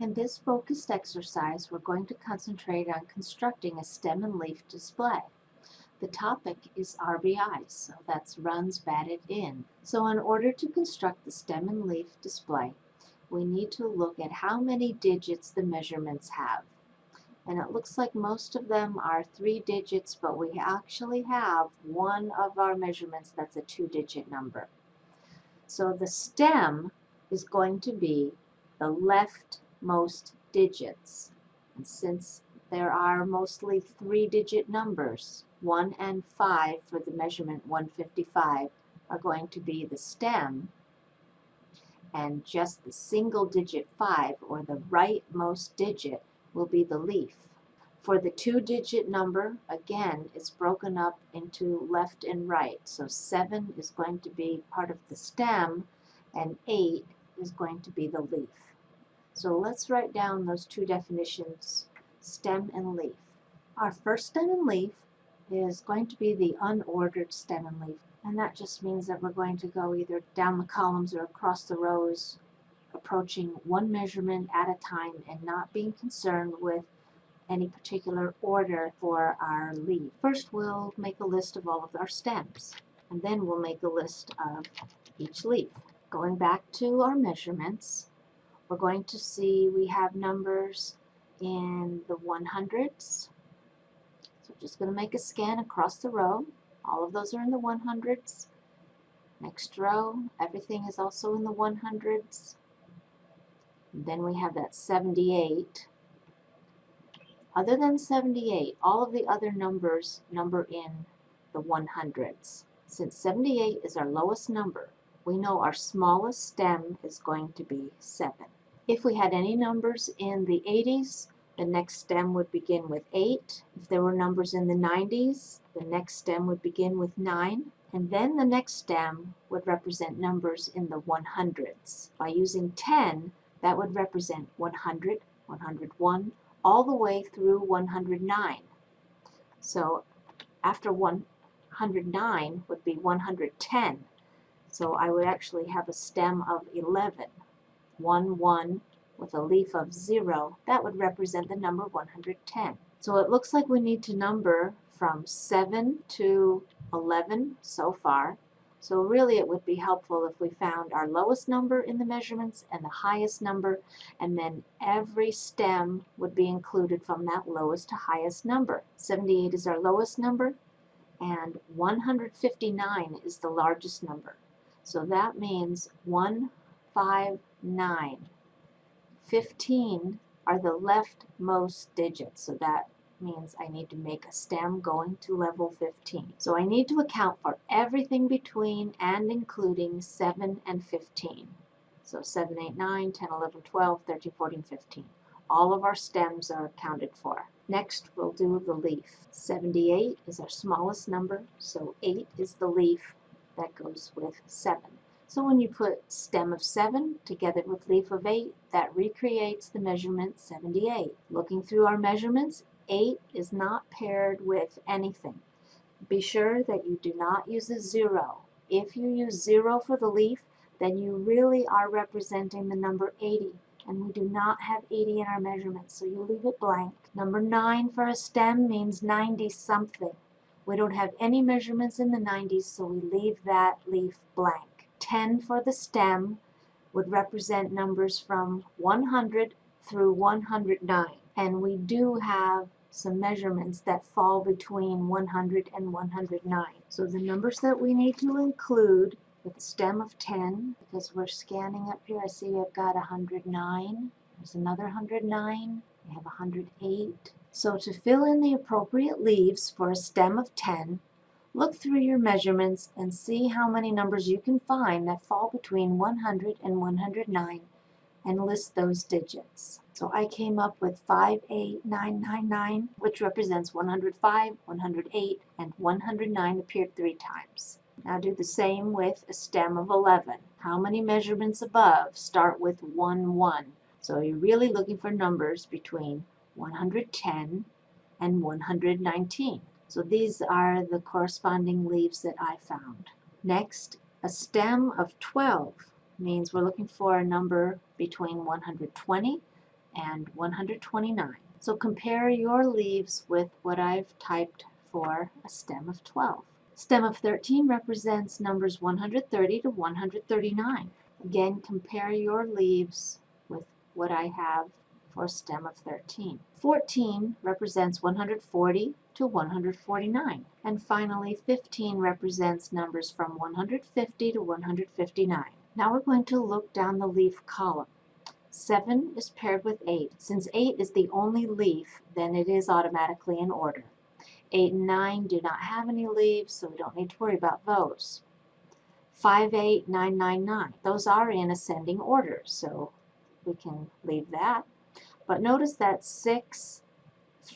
In this focused exercise, we're going to concentrate on constructing a stem and leaf display. The topic is RBIs, so that's runs batted in. So in order to construct the stem and leaf display, we need to look at how many digits the measurements have. And it looks like most of them are 3 digits, but we actually have one of our measurements that's a 2-digit number. So the stem is going to be the leftmost digits. And since there are mostly 3-digit numbers, 1 and 5 for the measurement 155 are going to be the stem, and just the single digit 5, or the rightmost digit, will be the leaf. For the 2-digit number, again, it's broken up into left and right. So 7 is going to be part of the stem, and 8 is going to be the leaf. So let's write down those two definitions, stem and leaf. Our first stem and leaf is going to be the unordered stem and leaf. And that just means that we're going to go either down the columns or across the rows, approaching one measurement at a time and not being concerned with any particular order for our leaf. First, we'll make a list of all of our stems, and then we'll make a list of each leaf. Going back to our measurements, we're going to see we have numbers in the 100s. So we're just going to make a scan across the row. All of those are in the 100s. Next row, everything is also in the 100s. And then we have that 78. Other than 78, all of the other numbers number in the 100s. Since 78 is our lowest number, we know our smallest stem is going to be 7. If we had any numbers in the 80s, the next stem would begin with 8. If there were numbers in the 90s, the next stem would begin with 9. And then the next stem would represent numbers in the 100s. By using 10, that would represent 100, 101, all the way through 109. So after 109 would be 110. So I would actually have a stem of 11. 1, 1 with a leaf of 0. That would represent the number 110. So it looks like we need to number from 7 to 11 so far. So really it would be helpful if we found our lowest number in the measurements and the highest number, and then every stem would be included from that lowest to highest number. 78 is our lowest number, and 159 is the largest number. So that means 159. 15 are the leftmost digits, so that means I need to make a stem going to level 15. So I need to account for everything between and including 7 and 15. So 7, 8, 9, 10, 11, 12, 13, 14, 15. All of our stems are accounted for. Next, we'll do the leaf. 78 is our smallest number, so 8 is the leaf that goes with 7. So when you put stem of 7 together with leaf of 8, that recreates the measurement 78. Looking through our measurements, 8 is not paired with anything. Be sure that you do not use a 0. If you use 0 for the leaf, then you really are representing the number 80. And we do not have 80 in our measurements, so you leave it blank. Number 9 for a stem means 90 something. We don't have any measurements in the 90s, so we leave that leaf blank. 10 for the stem would represent numbers from 100 through 109. And we do have some measurements that fall between 100 and 109. So the numbers that we need to include with a stem of 10, because we're scanning up here, I see I've got 109. There's another 109. We have 108. So to fill in the appropriate leaves for a stem of 10, look through your measurements and see how many numbers you can find that fall between 100 and 109 and list those digits. So I came up with 58999, which represents 105, 108, and 109 appeared 3 times. Now do the same with a stem of 11. How many measurements above start with 1, 1? So you're really looking for numbers between 110 and 119. So these are the corresponding leaves that I found. Next, a stem of 12 means we're looking for a number between 120 and 129. So compare your leaves with what I've typed for a stem of 12. Stem of 13 represents numbers 130 to 139. Again, compare your leaves with what I have for stem of 13. 14 represents 140 to 149. And finally, 15 represents numbers from 150 to 159. Now we're going to look down the leaf column. 7 is paired with 8. Since 8 is the only leaf, then it is automatically in order. 8 and 9 do not have any leaves, so we don't need to worry about those. 5, 8, 9, 9, 9. Those are in ascending order, so we can leave that. But notice that 6,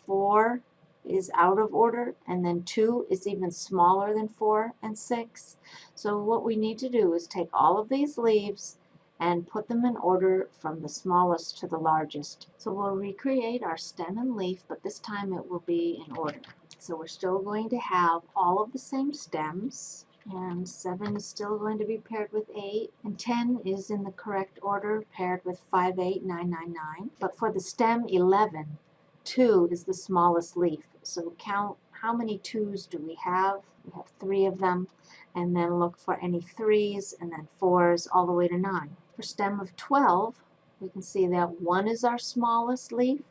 4 is out of order, and then 2 is even smaller than 4 and 6. So what we need to do is take all of these leaves and put them in order from the smallest to the largest. So we'll recreate our stem and leaf, but this time it will be in order. So we're still going to have all of the same stems, and 7 is still going to be paired with 8, and 10 is in the correct order, paired with 5, 8, 9, 9, 9. But for the stem 11, 2 is the smallest leaf. So count how many 2s do we have. We have 3 of them, and then look for any 3s and then 4s all the way to 9. For stem of 12, we can see that 1 is our smallest leaf,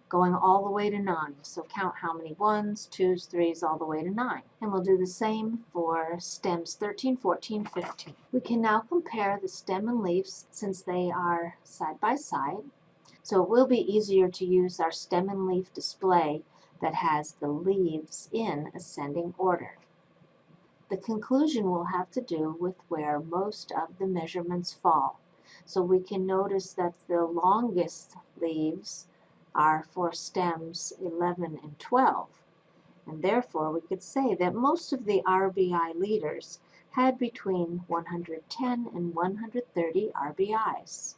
going all the way to 9. So count how many 1s, 2s, 3s, all the way to 9. And we'll do the same for stems 13, 14, 15. We can now compare the stem and leaves since they are side by side. So it will be easier to use our stem and leaf display that has the leaves in ascending order. The conclusion will have to do with where most of the measurements fall. So we can notice that the longest leaves are for stems 11 and 12. And therefore we could say that most of the RBI leaders had between 110 and 130 RBIs.